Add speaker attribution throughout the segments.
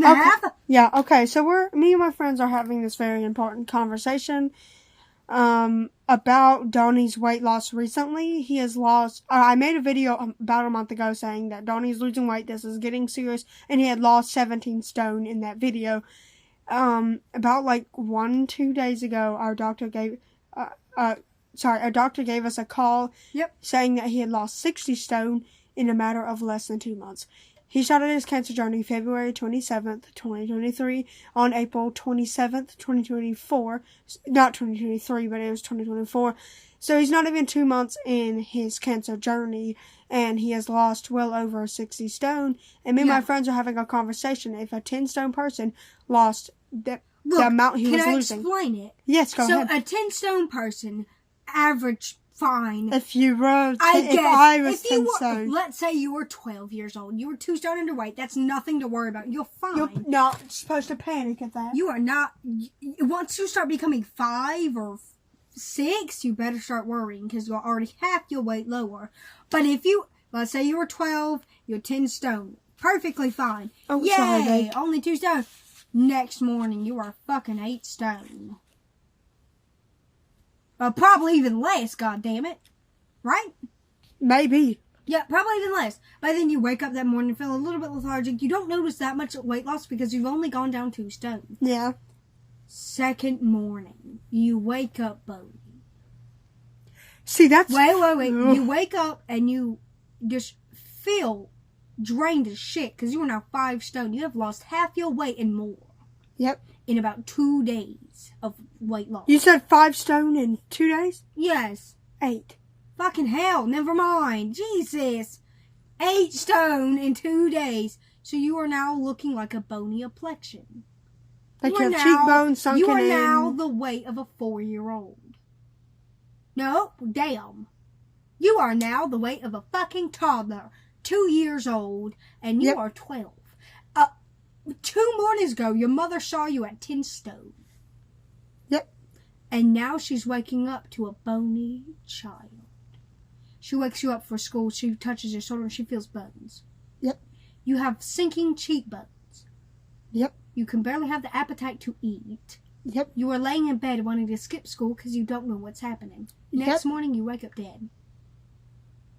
Speaker 1: and a half?
Speaker 2: Yeah, okay. So me and my friends are having this very important conversation about Donnie's weight loss recently. He has lost... I made a video about a month ago saying that Donnie's losing weight. This is getting serious. And he had lost 17 stone in that video. About 1-2 days ago, our doctor gave... our doctor gave us a call saying that he had lost 60 stone in a matter of less than 2 months. He started his cancer journey February 27th, 2023, on April 27th, 2024. Not 2023, but it was 2024. So he's not even 2 months in his cancer journey, and he has lost well over 60 stone. And me and my friends are having a conversation. If a 10-stone person lost the amount he was losing.
Speaker 1: Can I explain it?
Speaker 2: Yes, go ahead.
Speaker 1: So a 10-stone person, average... Fine.
Speaker 2: If you were, I was 10 stone.
Speaker 1: Let's say you were 12 years old. You were 2 stone underweight. That's nothing to worry about. You're fine.
Speaker 2: You're not supposed to panic at that.
Speaker 1: You are not. Once you start becoming 5 or 6, you better start worrying because you're already half your weight lower. But if you, let's say you were 12, you're 10 stone. Perfectly fine.
Speaker 2: Oh,
Speaker 1: yay!
Speaker 2: sorry.
Speaker 1: Only 2 stone. Next morning, you are fucking 8 stone. Probably even less, goddammit. Right?
Speaker 2: Maybe.
Speaker 1: Yeah, probably even less. But then you wake up that morning and feel a little bit lethargic. You don't notice that much weight loss because you've only gone down 2 stone.
Speaker 2: Yeah.
Speaker 1: Second morning, you wake up bony.
Speaker 2: See, that's...
Speaker 1: Wait. You wake up and you just feel drained as shit because you are now 5 stone. You have lost half your weight and more.
Speaker 2: Yep.
Speaker 1: In about 2 days of weight loss.
Speaker 2: You said 5 stone in 2 days?
Speaker 1: Yes.
Speaker 2: 8.
Speaker 1: Fucking hell, never mind. Jesus. 8 stone in 2 days. So you are now looking like a bony complexion.
Speaker 2: Like your cheekbones sunken in.
Speaker 1: You are now the weight of a 4-year-old. No, damn. You are now the weight of a fucking toddler. 2 years old. And you are 12. 2 mornings ago, your mother saw you at 10 stone.
Speaker 2: Yep.
Speaker 1: And now she's waking up to a bony child. She wakes you up for school. She touches your shoulder and she feels bones.
Speaker 2: Yep.
Speaker 1: You have sinking cheekbones.
Speaker 2: Yep.
Speaker 1: You can barely have the appetite to eat.
Speaker 2: Yep.
Speaker 1: You are laying in bed wanting to skip school because you don't know what's happening. Next morning, you wake up dead.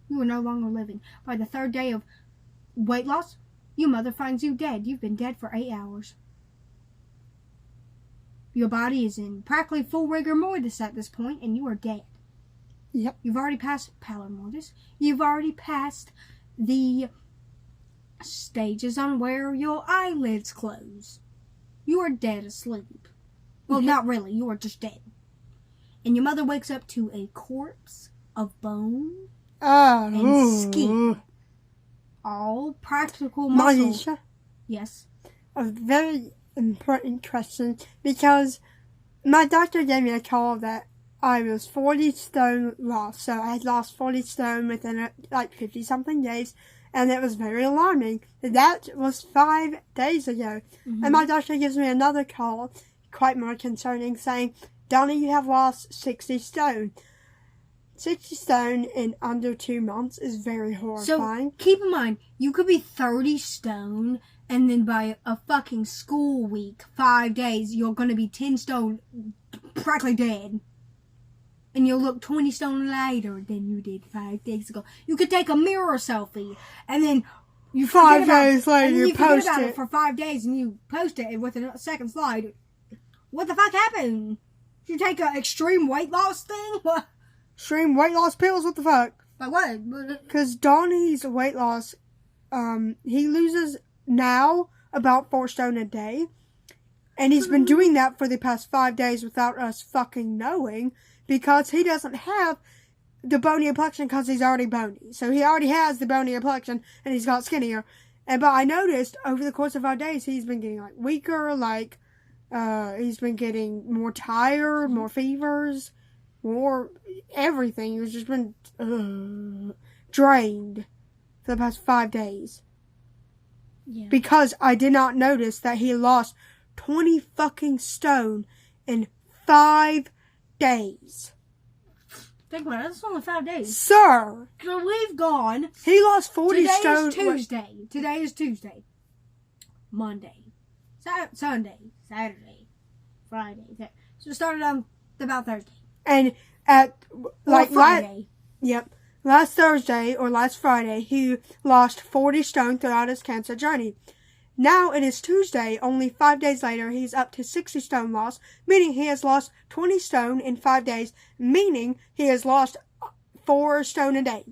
Speaker 1: You are no longer living. By the 3rd day of weight loss, your mother finds you dead. You've been dead for 8 hours. Your body is in practically full rigor mortis at this point, and you are dead.
Speaker 2: Yep.
Speaker 1: You've already passed pallor mortis. You've already passed the stages on where your eyelids close. You are dead asleep. Well, not really. You are just dead. And your mother wakes up to a corpse of bone and skin. All practical muscles.
Speaker 2: Marisha,
Speaker 1: yes.
Speaker 2: A very important question because my doctor gave me a call that I was 40 stone lost. So I had lost 40 stone within 50-something days, and it was very alarming. That was 5 days ago. Mm-hmm. And my doctor gives me another call, quite more concerning, saying, Donnie, you have lost 60 stone. 60 stone in under 2 months is very horrifying.
Speaker 1: So, keep in mind, you could be 30 stone, and then by a fucking school week, 5 days, you're going to be 10 stone, practically dead. And you'll look 20 stone lighter than you did 5 days ago. You could take a mirror selfie, and then you
Speaker 2: 5 days later, you
Speaker 1: post it for 5 days, and you post it with a second slide. What the fuck happened? Did you take an extreme weight loss thing? What?
Speaker 2: Extreme weight loss pills? What the fuck?
Speaker 1: Like what?
Speaker 2: Because Donnie's weight loss, he loses now about 4 stone a day. And he's been doing that for the past 5 days without us fucking knowing. Because he doesn't have the bony complexion because he's already bony. So he already has the bony complexion and he's got skinnier. But I noticed over the course of 5 days, he's been getting weaker, he's been getting more tired, more fevers. More everything. He's just been drained for the past 5 days. Yeah. Because I did not notice that he lost 20 fucking stone in 5 days.
Speaker 1: Think about it. That's only 5 days.
Speaker 2: Sir!
Speaker 1: So we've gone.
Speaker 2: He lost 40 stone.
Speaker 1: Today is Tuesday. Monday. Sunday, Saturday, Friday. So it started on about Thursday.
Speaker 2: And at
Speaker 1: Friday.
Speaker 2: Last Thursday or last Friday, he lost 40 stone throughout his cancer journey. Now it is Tuesday, only 5 days later, he's up to 60 stone loss, meaning he has lost 20 stone in 5 days, meaning he has lost 4 stone a day.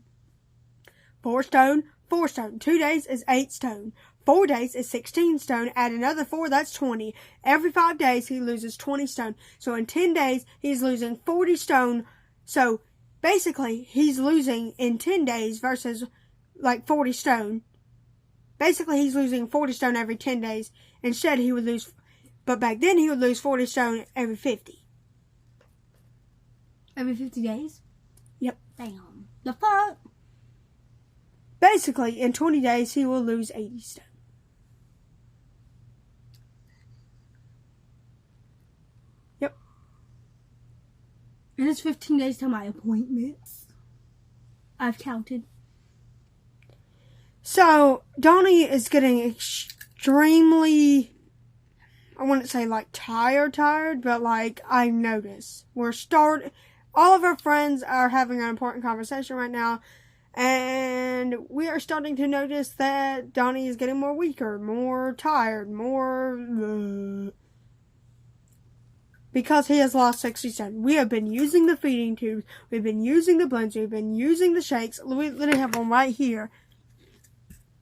Speaker 2: 4 stone, 4 stone. 2 days is 8 stone. 4 days is 16 stone. Add another 4, that's 20. Every 5 days, he loses 20 stone. So in 10 days, he's losing 40 stone. So basically, he's losing in 10 days versus 40 stone. Basically, he's losing 40 stone every 10 days. Instead, he would lose, but back then he would lose 40 stone every 50.
Speaker 1: Every 50 days?
Speaker 2: Yep.
Speaker 1: Damn. The fuck?
Speaker 2: Basically, in 20 days, he will lose 80 stone. Yep.
Speaker 1: And it's 15 days to my appointments. I've counted.
Speaker 2: So, Donny is getting extremely, I wouldn't say tired, but I notice. All of our friends are having an important conversation right now, and we are starting to notice that Donny is getting more weaker, more tired, because he has lost 60 stone. We have been using the feeding tubes, we've been using the blends, we've been using the shakes. We literally have one right here.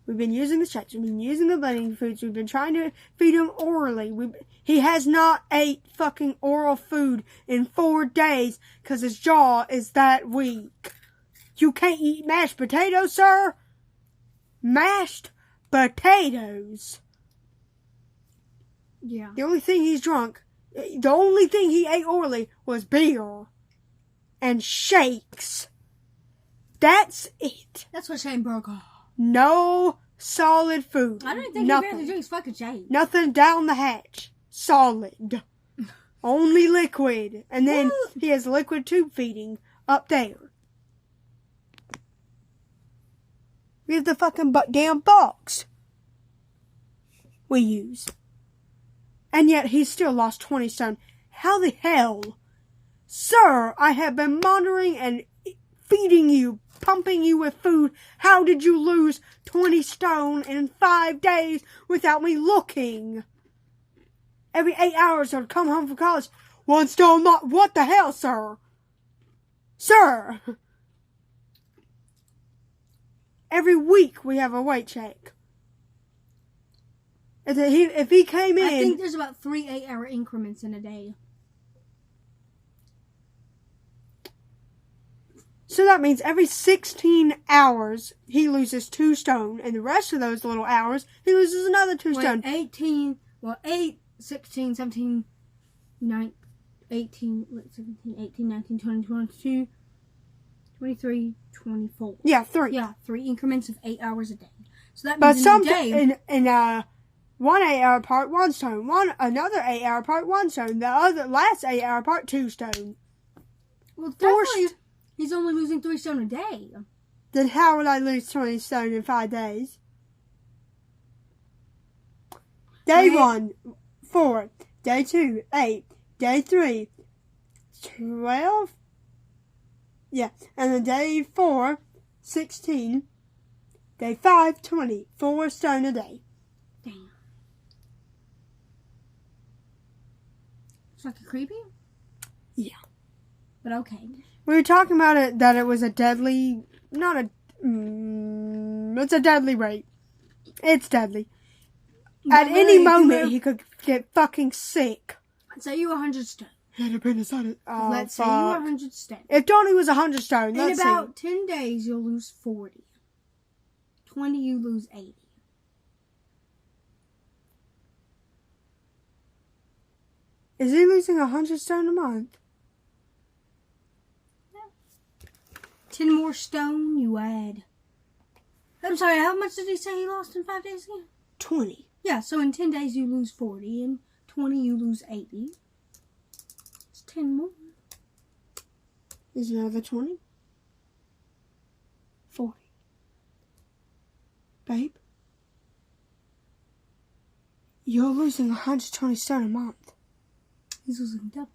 Speaker 2: We've been using the shakes, we've been using the blending foods, we've been trying to feed him orally. He has not ate fucking oral food in 4 days because his jaw is that weak. You can't eat mashed potatoes, sir? Mashed potatoes.
Speaker 1: Yeah.
Speaker 2: The only thing the only thing he ate orally was beer and shakes. That's it.
Speaker 1: That's what Shane broke off.
Speaker 2: No solid food.
Speaker 1: I don't think
Speaker 2: Nothing.
Speaker 1: he barely drinks fucking shake.
Speaker 2: Nothing down the hatch. Solid. Only liquid. And then he has liquid tube feeding up there. We have the fucking damn box we use. And yet he's still lost 20 stone. How the hell? Sir, I have been monitoring and feeding you, pumping you with food. How did you lose 20 stone in 5 days without me looking? Every 8 hours I would come home from college. 1 stone, what the hell, sir? Sir! Every week we have a weight check. If he came in...
Speaker 1: I think there's about 3 8-hour increments in a day.
Speaker 2: So that means every 16 hours he loses 2 stone. And the rest of those little hours, he loses another 2 stone.
Speaker 1: 8, 16, 17, 9, 18, 19, 20, 22, 23, 24.
Speaker 2: Yeah, 3.
Speaker 1: Yeah, 3 increments of 8 hours a day. So that means
Speaker 2: in 1 8-hour part, 1 stone. Another 8-hour part, 1 stone. The last 8-hour part, 2 stone.
Speaker 1: Well, definitely, he's only losing 3 stone a day.
Speaker 2: Then how would I lose 20 stone in 5 days? Day 1, 4. Day 2, 8. Day 3, 12. Yeah, and then day 4, 16. Day 5, 20. 4 stone a day.
Speaker 1: Damn. It's fucking creepy?
Speaker 2: Yeah.
Speaker 1: But okay.
Speaker 2: We were talking about it, that it was a deadly, it's a deadly rate. It's deadly. At any moment, he could get fucking sick.
Speaker 1: Let's say you 100 stone.
Speaker 2: Let's say you
Speaker 1: 100 stone.
Speaker 2: If Donny was 100 stone,
Speaker 1: In about 10 days, you'll lose 40. 20, you lose 80.
Speaker 2: Is he losing 100 stone a month?
Speaker 1: 10 more stone, you add. I'm sorry, how much did he say he lost in 5 days again?
Speaker 2: 20.
Speaker 1: Yeah, so in 10 days you lose 40, and 20 you lose 80. It's 10 more.
Speaker 2: Is another 20? 40. Babe? You're losing 120 stone a month.
Speaker 1: He's losing double.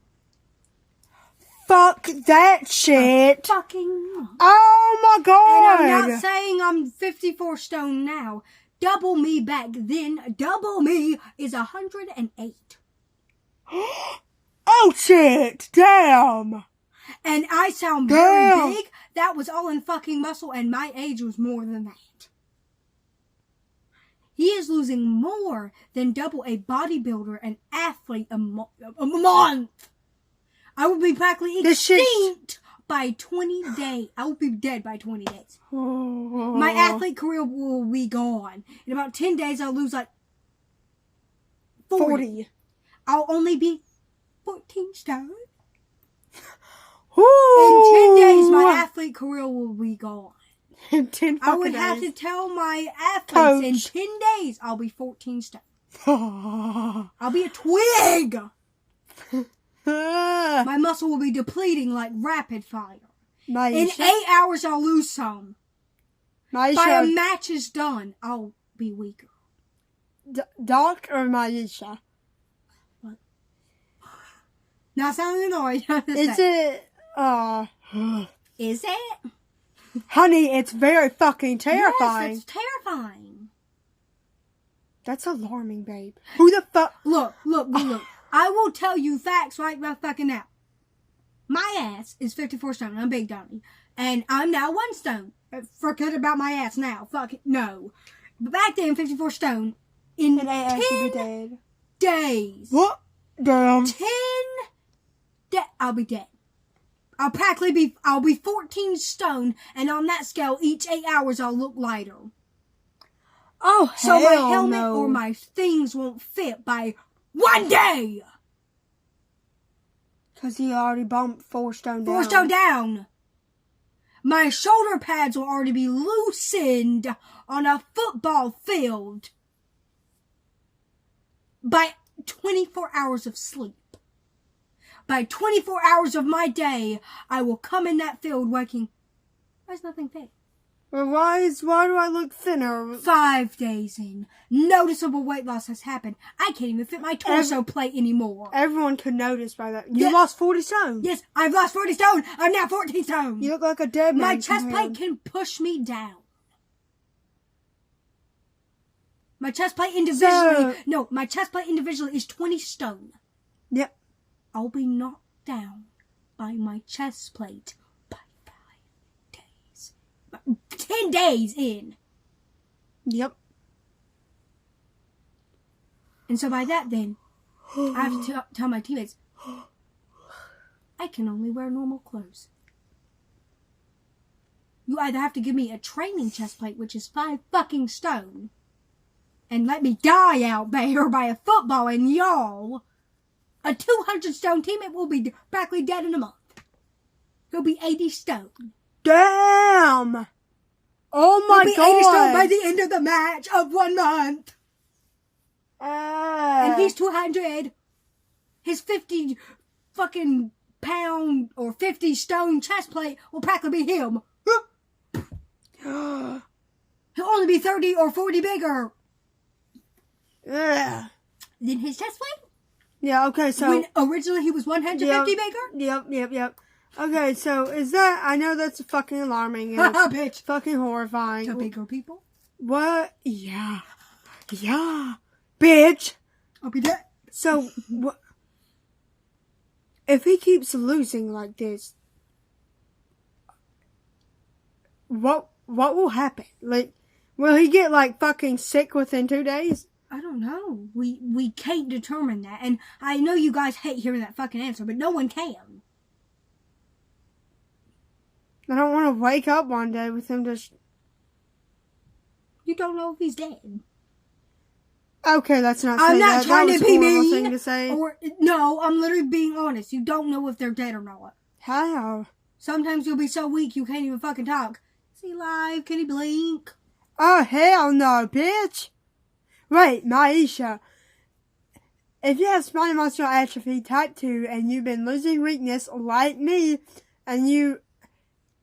Speaker 2: Fuck that shit.
Speaker 1: Fucking.
Speaker 2: Oh my god.
Speaker 1: And I'm not saying I'm 54 stone now. Double me back then. Double me is 108.
Speaker 2: Oh shit. Damn.
Speaker 1: And I sound very big. That was all in fucking muscle, and my age was more than that. He is losing more than double a bodybuilder, an athlete a month. I will be practically extinct by 20 days. I will be dead by 20 days.
Speaker 2: Oh.
Speaker 1: My athlete career will be gone. In about 10 days, I'll lose like 40. I'll only be 14 stone.
Speaker 2: Ooh.
Speaker 1: In 10 days, my athlete career will be gone.
Speaker 2: In 10
Speaker 1: I would have to tell my athletes in 10 days, I'll be 14 stone. I'll be a twig. My muscle will be depleting like rapid fire. In 8 hours, I'll lose some. By a match is done, I'll be weaker.
Speaker 2: Doc or Maisha?
Speaker 1: What? Not sounding annoyed.
Speaker 2: Is it?
Speaker 1: Is it?
Speaker 2: Honey, it's very fucking terrifying.
Speaker 1: Yes, it's terrifying.
Speaker 2: That's alarming, babe. Who the fuck?
Speaker 1: Look. I will tell you facts right fucking now. My ass is 54 stone. I'm Big Donny. And I'm now 1 stone. Forget about my ass now. Fuck it. No. But back then, 54 stone. In 10 days.
Speaker 2: What? Damn.
Speaker 1: 10 days. I'll be dead. I'll be 14 stone. And on that scale, each 8 hours, I'll look lighter.
Speaker 2: Oh,
Speaker 1: so my helmet or my things won't fit by 1 day.
Speaker 2: Because he already bumped 4 stone down.
Speaker 1: 4 stone down. My shoulder pads will already be loosened on a football field by 24 hours of sleep. By 24 hours of my day, I will come in that field waking. There's nothing fit.
Speaker 2: Well, why do I look thinner?
Speaker 1: 5 days in, noticeable weight loss has happened. I can't even fit my torso plate anymore.
Speaker 2: Everyone could notice by that. You lost 40 stone.
Speaker 1: Yes, I've lost 40 stone. I'm now 14 stone.
Speaker 2: You look like a dead man.
Speaker 1: My chest plate can push me down. My chest plate individually. My chest plate individually is 20 stone.
Speaker 2: Yep.
Speaker 1: I'll be knocked down by my chest plate by 5 days. 10 days in.
Speaker 2: Yep.
Speaker 1: And so by that then, I have to tell my teammates, I can only wear normal clothes. You either have to give me a training chest plate, which is 5 fucking stone, and let me die out there by a football, and y'all, a 200 stone teammate will be practically dead in a month. He'll be 80 stone.
Speaker 2: Damn! Oh my god!
Speaker 1: He'll be 80 stone by the end of the match of 1 month. And he's 200. His 50 fucking pound or 50 stone chest plate will practically be him. He'll only be 30 or 40 bigger than his chest plate.
Speaker 2: Yeah, okay, so...
Speaker 1: When originally he was 150 bigger?
Speaker 2: Yep. Okay, so is that... I know that's fucking alarming. And
Speaker 1: Bitch.
Speaker 2: Fucking horrifying.
Speaker 1: To bigger people?
Speaker 2: What? Yeah. Bitch.
Speaker 1: I'll be dead.
Speaker 2: So, what... If he keeps losing like this, what will happen? Like, will he get, like, fucking sick within 2 days?
Speaker 1: I don't know. We can't determine that. And I know you guys hate hearing that fucking answer, but no one can.
Speaker 2: I don't want to wake up one day with him just...
Speaker 1: You don't know if he's dead.
Speaker 2: Okay, that's not.
Speaker 1: I'm not trying to be mean.
Speaker 2: Thing to say.
Speaker 1: No, I'm literally being honest. You don't know if they're dead or not.
Speaker 2: How?
Speaker 1: Sometimes you'll be so weak you can't even fucking talk. Is he alive? Can he blink?
Speaker 2: Oh, hell no, bitch. Wait, Maisha. If you have spinal muscular atrophy type 2 and you've been losing weakness like me, and you,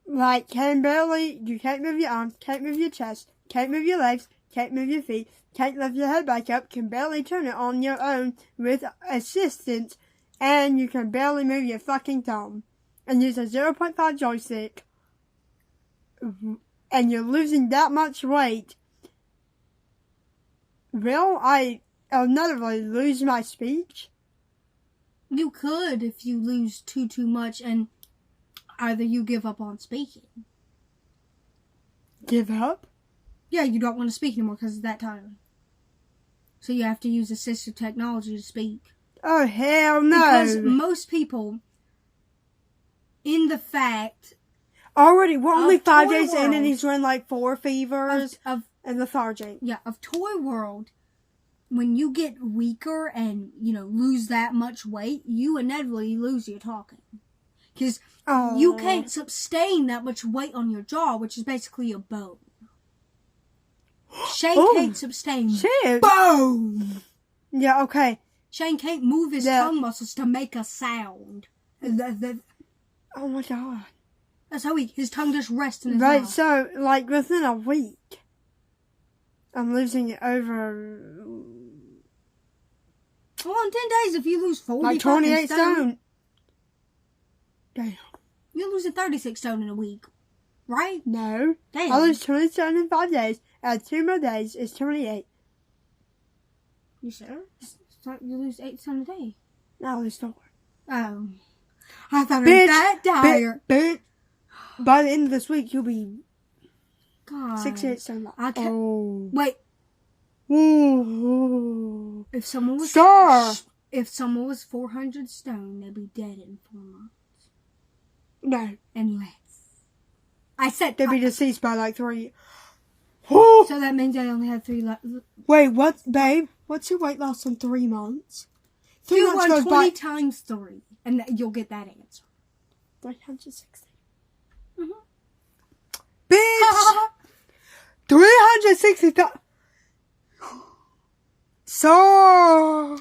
Speaker 2: like, you can't move your arms, can't move your chest, can't move your legs, can't move your feet, can't lift your head back up, can barely turn it on your own with assistance, and you can barely move your fucking thumb. And use a 0.5 joystick, and you're losing that much weight. Will I'll never really lose my speech?
Speaker 1: You could if you lose too much and either you give up on speaking.
Speaker 2: Give up?
Speaker 1: Yeah, you don't want to speak anymore because it's that tiring. So you have to use assistive technology to speak.
Speaker 2: Oh, hell no.
Speaker 1: Because most people, in the fact...
Speaker 2: Already, we're only 5
Speaker 1: Toy
Speaker 2: days in
Speaker 1: World,
Speaker 2: and he's run like 4 fevers
Speaker 1: and
Speaker 2: lethargic.
Speaker 1: Yeah, of Toy World, when you get weaker and, lose that much weight, you inevitably lose your talking. Because you can't sustain that much weight on your jaw, which is basically a bone. Shane can't sustain bone.
Speaker 2: Yeah, okay.
Speaker 1: Shane can't move his tongue muscles to make a sound.
Speaker 2: Oh my god.
Speaker 1: That's how his tongue just rests in his
Speaker 2: Right,
Speaker 1: mouth.
Speaker 2: so, like, within a week, I'm losing it over...
Speaker 1: Well, in 10 days, if you lose 40
Speaker 2: like 28 stone. Damn.
Speaker 1: You're losing 36 stone in a week. Right?
Speaker 2: No.
Speaker 1: Damn.
Speaker 2: I lose 20 stone in 5 days. Add 2 more days is 28.
Speaker 1: You sure? You lose 8 stone a day.
Speaker 2: No, I lose 4.
Speaker 1: Oh. I thought it was that dire.
Speaker 2: Bitch. By the end of this week, you'll be
Speaker 1: God.
Speaker 2: 68 stone lost.
Speaker 1: Wait.
Speaker 2: Ooh.
Speaker 1: If someone was...
Speaker 2: Sir!
Speaker 1: If someone was 400 stone, they'd be dead in 4 months.
Speaker 2: No.
Speaker 1: And less. I said...
Speaker 2: They'd be deceased by like 3.
Speaker 1: So that means I only have 3 left.
Speaker 2: Wait, what, babe? What's your weight loss in 3 months? 3
Speaker 1: Do
Speaker 2: months goes
Speaker 1: 20
Speaker 2: by...
Speaker 1: times 3, and you'll get that answer.
Speaker 2: 360.
Speaker 1: Mm-hmm.
Speaker 2: Bitch! 360.
Speaker 1: So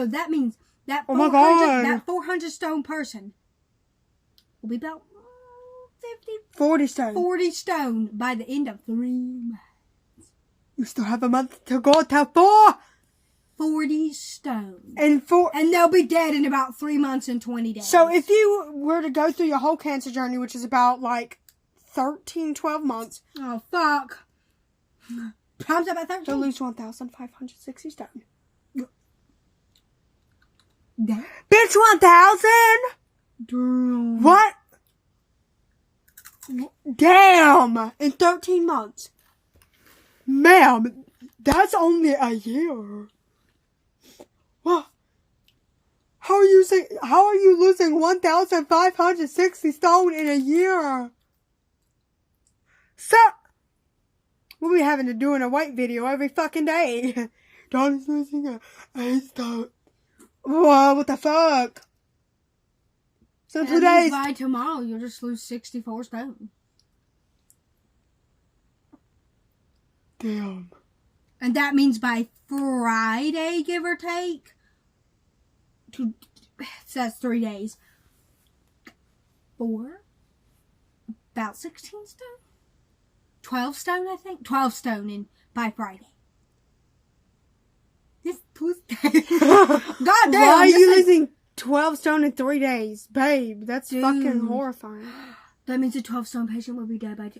Speaker 1: that means that 400 stone person will be about
Speaker 2: 40 stone.
Speaker 1: 40 stone by the end of 3 months.
Speaker 2: You still have a month to go to
Speaker 1: 40 stone.
Speaker 2: And
Speaker 1: they'll be dead in about 3 months and 20 days.
Speaker 2: So if you were to go through your whole cancer journey, which is about like 12 months.
Speaker 1: Oh, fuck. Times about 13.
Speaker 2: You'll lose 1,560 stone.
Speaker 1: Damn.
Speaker 2: Bitch, 1,000?
Speaker 1: Damn.
Speaker 2: What? Damn! In 13 months. Ma'am, that's only a year. What? How are you losing 1,560 stone in a year? So, we'll be having to do a weight video every fucking day. Donnie's losing 8 stone. Whoa, what the fuck? So today,
Speaker 1: by tomorrow, you'll just lose 64 stone.
Speaker 2: Damn.
Speaker 1: And that means by Friday, give or take. So that's 3 days. 4. About 16 stone? 12 stone, I think. 12 stone by Friday. This pussy. God damn.
Speaker 2: Why are you losing 12 stone in 3 days? Babe, that's fucking horrifying.
Speaker 1: That means a 12 stone patient will be dead by...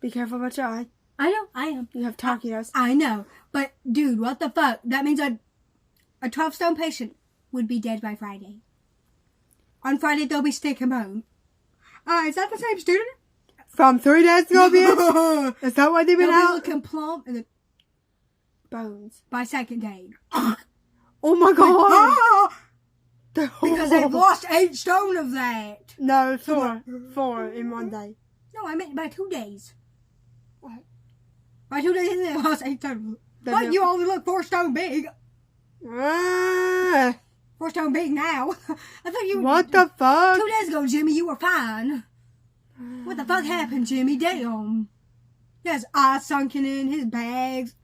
Speaker 2: Be careful about your eye.
Speaker 1: I know, I am.
Speaker 2: You have tachios.
Speaker 1: I know. But, dude, what the fuck? That means a 12 stone patient would be dead by Friday. On Friday, they'll be stick and bone. Is that the same student?
Speaker 2: From 3 days ago, bitch? Is that why they've been
Speaker 1: they'll
Speaker 2: out?
Speaker 1: be looking plump and
Speaker 2: Bones.
Speaker 1: by second day.
Speaker 2: Oh my god!
Speaker 1: Because they've lost 8 stone of that.
Speaker 2: No, 4. 4 in 1 day.
Speaker 1: No, I meant by 2 days. What? By 2 days, they lost 8 stone. But you only look 4 stone big. 4 stone big now. I thought you...
Speaker 2: What the fuck?
Speaker 1: 2 days ago, Jimmy, you were fine. What the fuck happened, Jimmy? Damn. He has eyes sunken in his bags.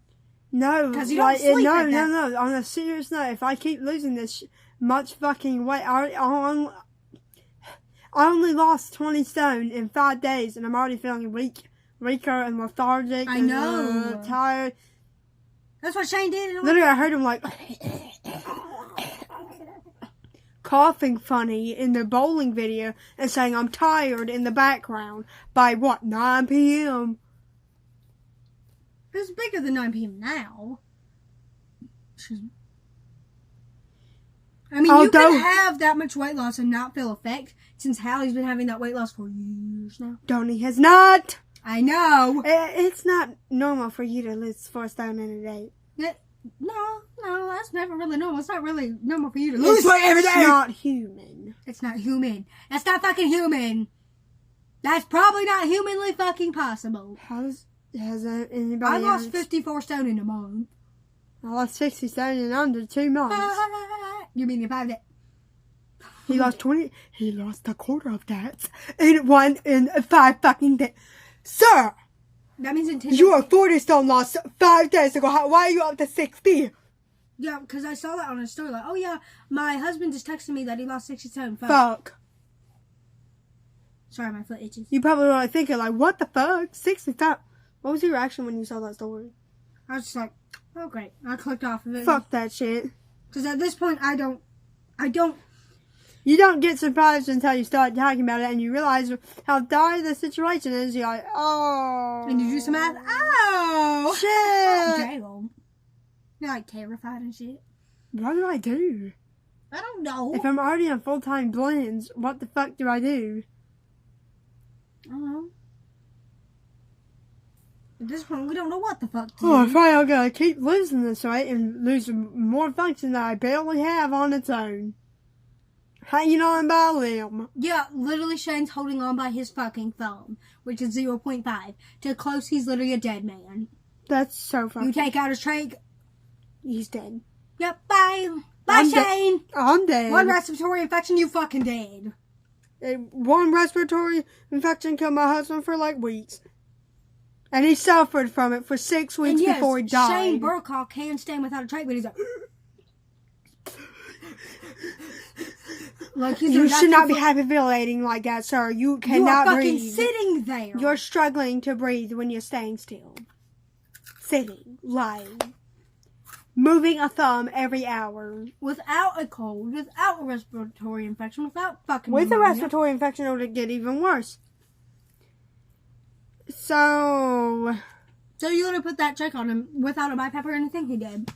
Speaker 2: No,
Speaker 1: because you don't sleep like that.
Speaker 2: No. On a serious note, if I keep losing this much fucking weight, I only lost 20 stone in 5 days, and I'm already feeling weak weaker and lethargic.
Speaker 1: I
Speaker 2: and,
Speaker 1: know.
Speaker 2: Tired.
Speaker 1: That's what Shane did.
Speaker 2: Literally, I heard him like coughing funny in the bowling video and saying I'm tired in the background by 9 p.m.
Speaker 1: It's bigger than 9 p.m. now. Excuse me. I mean, you can have that much weight loss and not feel effect, since Hallie's been having that weight loss for years now.
Speaker 2: Donny has not.
Speaker 1: I know.
Speaker 2: It's not normal for you to lose 4 stone in a day.
Speaker 1: No, that's never really normal. It's not really normal for you to lose weight every day.
Speaker 2: It's not human.
Speaker 1: It's not human. That's not fucking human. That's probably not humanly fucking possible.
Speaker 2: Has anybody
Speaker 1: I lost 54 stone in a month.
Speaker 2: I lost 60 stone in under 2 months.
Speaker 1: You mean in 5 days?
Speaker 2: He lost 20. He lost a quarter of that in 5 fucking days. Sir!
Speaker 1: That means in 10
Speaker 2: You are 40 stone lost 5 days ago. Why are you up to 60?
Speaker 1: Yeah, because I saw that on a story. Like, oh yeah, my husband just texted me that he lost 60 stone.
Speaker 2: Fuck.
Speaker 1: Sorry, my foot itches.
Speaker 2: You probably were like thinking, like, what the fuck? 60 stone. What was your reaction when you saw that story?
Speaker 1: I was just like, oh great. I clicked off of it.
Speaker 2: Fuck that shit.
Speaker 1: Because at this point, I don't.
Speaker 2: You don't get surprised until you start talking about it and you realize how dire the situation is. You're like, oh.
Speaker 1: And you do some math. Oh.
Speaker 2: Shit.
Speaker 1: Damn. You're like terrified and shit.
Speaker 2: What do I do?
Speaker 1: I don't know.
Speaker 2: If I'm already on full-time blends, what the fuck do I do?
Speaker 1: I don't know. At this point, we don't know what the fuck to do.
Speaker 2: Oh, I'm afraid I'm gonna keep losing this weight and lose more function that I barely have on its own. Hanging on by a limb.
Speaker 1: Yeah, literally Shane's holding on by his fucking thumb, which is 0.5. To close, he's literally a dead man.
Speaker 2: That's so funny.
Speaker 1: You take out his trach.
Speaker 2: He's dead.
Speaker 1: Yep, bye. Bye, Shane.
Speaker 2: I'm dead.
Speaker 1: One respiratory infection, you fucking dead.
Speaker 2: One respiratory infection killed my husband for like weeks. And he suffered from it for 6 weeks before he died.
Speaker 1: Shane Burkoff can stand without a trach, but he's like...
Speaker 2: You should not be hyperventilating like that, sir. You cannot breathe.
Speaker 1: You are fucking sitting there.
Speaker 2: You're struggling to breathe when you're staying still. Sitting, lying, moving a thumb every hour.
Speaker 1: Without a cold, without a respiratory infection, without fucking
Speaker 2: With
Speaker 1: pneumonia.
Speaker 2: a respiratory infection, it would get even worse. So
Speaker 1: you're gonna put that check on him without a BiPAP or anything? He did.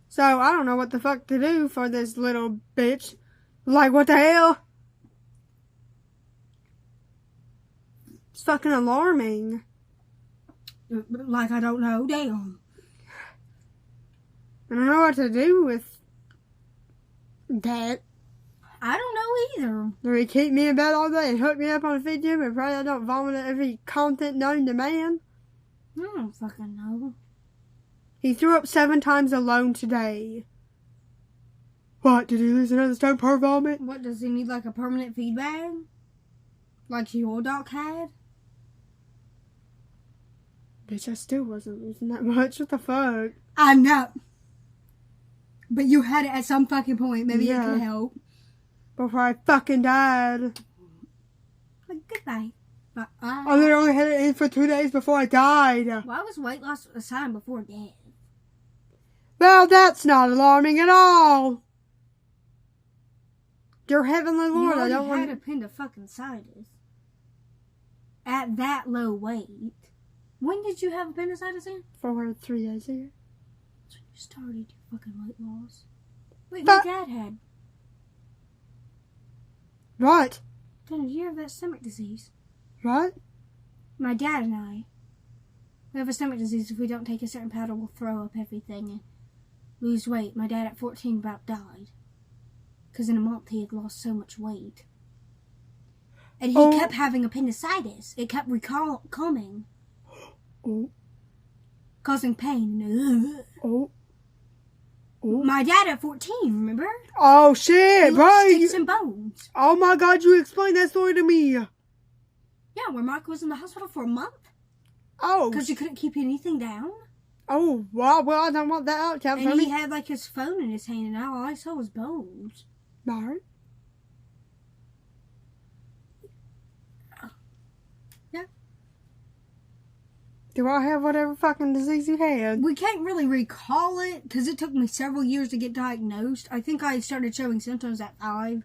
Speaker 2: So I don't know what the fuck to do for this little bitch. Like, what the hell? It's fucking alarming.
Speaker 1: Like, I don't know. Damn.
Speaker 2: I don't know what to do with that.
Speaker 1: I don't know either.
Speaker 2: Do he keep me in bed all day and hook me up on a feed tube and pray I don't vomit at every content known to man?
Speaker 1: I don't fucking know.
Speaker 2: He threw up 7 times alone today. What, did he lose another stone per vomit?
Speaker 1: What, does he need like a permanent feed bag? Like your dog had?
Speaker 2: Bitch, I still wasn't losing that much. What the fuck?
Speaker 1: I know. But you had it at some fucking point. Maybe it could help.
Speaker 2: Before I fucking died.
Speaker 1: Like, goodbye.
Speaker 2: I literally had it in for 2 days before I died.
Speaker 1: Why was weight loss a sign before death?
Speaker 2: Well, that's not alarming at all. Dear Heavenly Lord,
Speaker 1: I
Speaker 2: don't want
Speaker 1: had appendicitis at that low weight. When did you have appendicitis in?
Speaker 2: For 3 days ago.
Speaker 1: That's when you started your fucking weight loss. Wait, my dad had.
Speaker 2: What?
Speaker 1: Did you have that stomach disease?
Speaker 2: What?
Speaker 1: My dad and I. We have a stomach disease. If we don't take a certain powder, we'll throw up everything and lose weight. My dad at 14 about died. Because in a month he had lost so much weight. And he kept having appendicitis. It kept coming.
Speaker 2: Oh.
Speaker 1: Causing pain.
Speaker 2: Oh. Oh.
Speaker 1: My dad at 14, remember?
Speaker 2: Oh shit,
Speaker 1: he
Speaker 2: right.
Speaker 1: Sticks and bones.
Speaker 2: Oh my god, you explained that story to me.
Speaker 1: Yeah, where Mark was in the hospital for a month.
Speaker 2: Oh.
Speaker 1: Because you couldn't keep anything down.
Speaker 2: Oh, wow, well, I don't want that outcome
Speaker 1: And
Speaker 2: for me.
Speaker 1: he had like his phone in his hand and all I saw was bones.
Speaker 2: Mark?
Speaker 1: Yeah.
Speaker 2: Do I have whatever fucking disease you had?
Speaker 1: We can't really recall it because it took me several years to get diagnosed. I think I started showing symptoms at 5,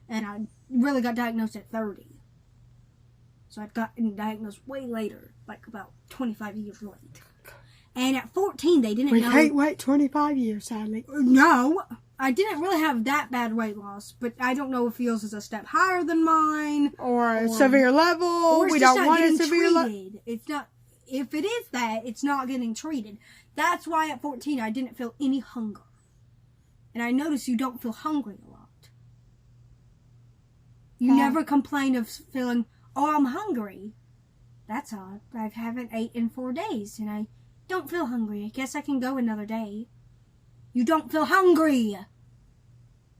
Speaker 1: and I really got diagnosed at 30. So I'd gotten diagnosed way later, like about 25 years late. And at 14, they didn't know.
Speaker 2: We can't wait 25 years, sadly.
Speaker 1: No, I didn't really have that bad weight loss, but I don't know if yours is a step higher than mine.
Speaker 2: Or a severe level.
Speaker 1: Or
Speaker 2: We don't want a severe level.
Speaker 1: It's not. If it is that, it's not getting treated. That's why at 14 I didn't feel any hunger. And I notice you don't feel hungry a lot. You never complain of feeling, oh, I'm hungry. That's odd. I haven't ate in 4 days and I don't feel hungry. I guess I can go another day. You don't feel hungry.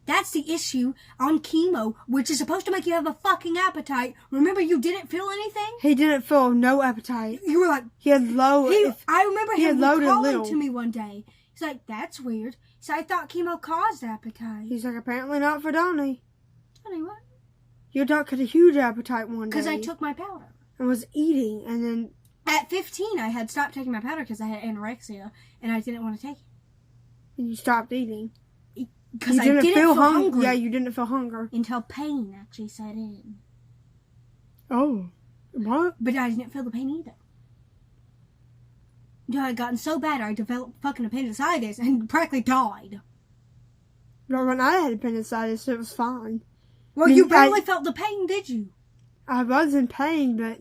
Speaker 1: That's the issue on chemo, which is supposed to make you have a fucking appetite. Remember, you didn't feel anything?
Speaker 2: He didn't feel no appetite.
Speaker 1: You were like...
Speaker 2: He had low...
Speaker 1: I remember him calling to me one day. He's like, that's weird. So I thought chemo caused appetite.
Speaker 2: He's like, apparently not for Donny.
Speaker 1: Donny, what?
Speaker 2: Your dog had a huge appetite one day.
Speaker 1: Because I took my powder.
Speaker 2: And was eating, and then...
Speaker 1: At 15, I had stopped taking my powder because I had anorexia, and I didn't want to take it.
Speaker 2: And you stopped eating.
Speaker 1: Because I didn't feel hungry.
Speaker 2: Yeah, you didn't feel hunger.
Speaker 1: Until pain actually set in.
Speaker 2: Oh. What?
Speaker 1: But I didn't feel the pain either. Until I had gotten so bad, I developed fucking appendicitis and practically died.
Speaker 2: But when I had appendicitis, it was fine.
Speaker 1: Well, you barely felt the pain, did you?
Speaker 2: I was in pain, but...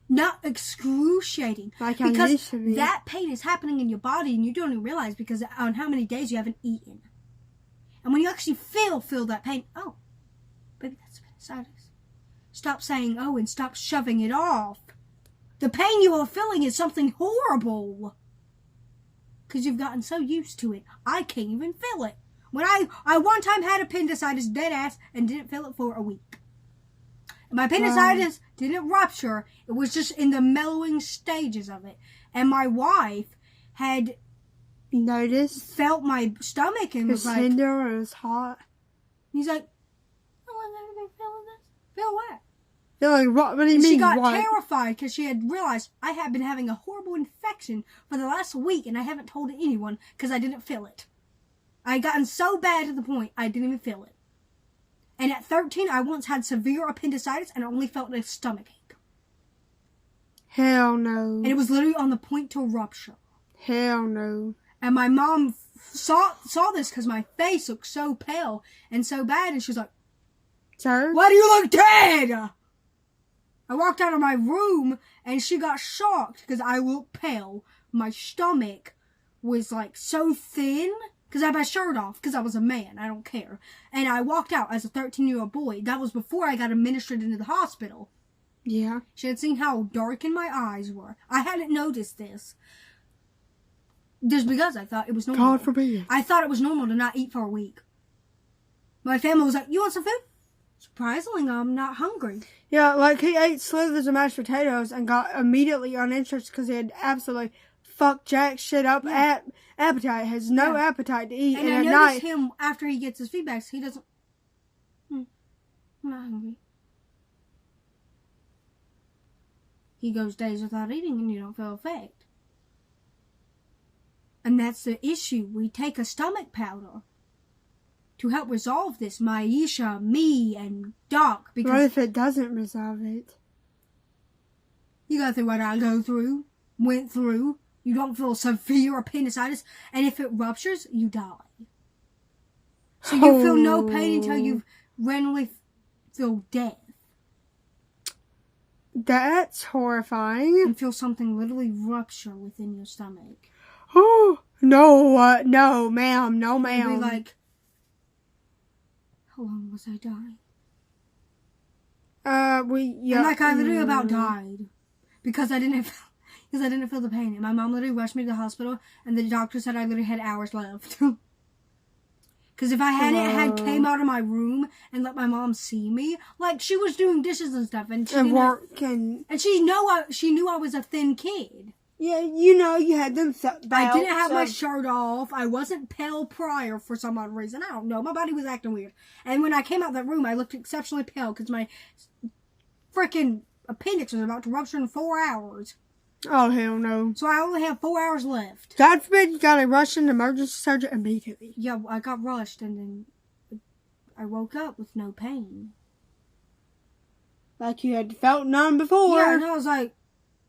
Speaker 1: Not excruciating.
Speaker 2: Like I used to be.
Speaker 1: Because that pain is happening in your body and you don't even realize because on how many days you haven't eaten. And when you actually feel that pain, oh, baby, that's appendicitis. Stop saying, oh, and stop shoving it off. The pain you are feeling is something horrible. Because you've gotten so used to it. I can't even feel it. When I one time had appendicitis, dead ass, and didn't feel it for a week. My appendicitis didn't rupture. It was just in the mellowing stages of it. And my wife had... felt my stomach and was like...
Speaker 2: tender, it was hot.
Speaker 1: He's like, oh, I've never been feeling this. Feel what?
Speaker 2: Feeling what? What do you mean?
Speaker 1: She got terrified because she had realized I had been having a horrible infection for the last week and I haven't told anyone because I didn't feel it. I had gotten so bad to the point I didn't even feel it. And at 13, I once had severe appendicitis and only felt a stomach ache.
Speaker 2: Hell no.
Speaker 1: And it was literally on the point to rupture.
Speaker 2: Hell no.
Speaker 1: And my mom saw this because my face looked so pale and so bad. And she was like,
Speaker 2: Sir?
Speaker 1: why do you look dead? I walked out of my room and she got shocked because I looked pale. My stomach was like so thin because I had my shirt off because I was a man. I don't care. And I walked out as a 13-year-old boy. That was before I got administered into the hospital.
Speaker 2: Yeah.
Speaker 1: She had seen how darkened my eyes were. I hadn't noticed this. Just because I thought it was normal.
Speaker 2: God forbid.
Speaker 1: I thought it was normal to not eat for a week. My family was like, you want some food? Surprisingly, I'm not hungry.
Speaker 2: Yeah, like he ate slivers of mashed potatoes and got immediately uninterested because he had absolutely fucked jack shit up at appetite. Has no appetite to eat.
Speaker 1: And I noticed him after he gets his feedbacks, he doesn't, I'm not hungry. He goes days without eating and you don't feel effect. And that's the issue. We take a stomach powder to help resolve this. Maisha, me, and Doc. Because
Speaker 2: what if it doesn't resolve it?
Speaker 1: You go through what I went through. You don't feel severe appendicitis. And if it ruptures, you die. So you feel no pain until you randomly feel death.
Speaker 2: That's horrifying.
Speaker 1: And feel something literally rupture within your stomach.
Speaker 2: Oh, no, no, ma'am, no, ma'am.
Speaker 1: You'll be like, how long was I dying?
Speaker 2: Yeah.
Speaker 1: And like, I literally about died. Because I didn't feel the pain. And my mom literally rushed me to the hospital, and the doctor said I literally had hours left. Because if I hadn't came out of my room and let my mom see me, like, she was doing dishes and stuff, and she knew I was a thin kid.
Speaker 2: Yeah, you had them belts.
Speaker 1: I didn't have my shirt off. I wasn't pale prior for some odd reason. I don't know. My body was acting weird. And when I came out of that room, I looked exceptionally pale because my freaking appendix was about to rupture in 4 hours.
Speaker 2: Oh, hell no.
Speaker 1: So I only have 4 hours left.
Speaker 2: God forbid you got to rush into emergency surgery immediately.
Speaker 1: Yeah, I got rushed and then I woke up with no pain.
Speaker 2: Like you had felt none before.
Speaker 1: Yeah, and I was like,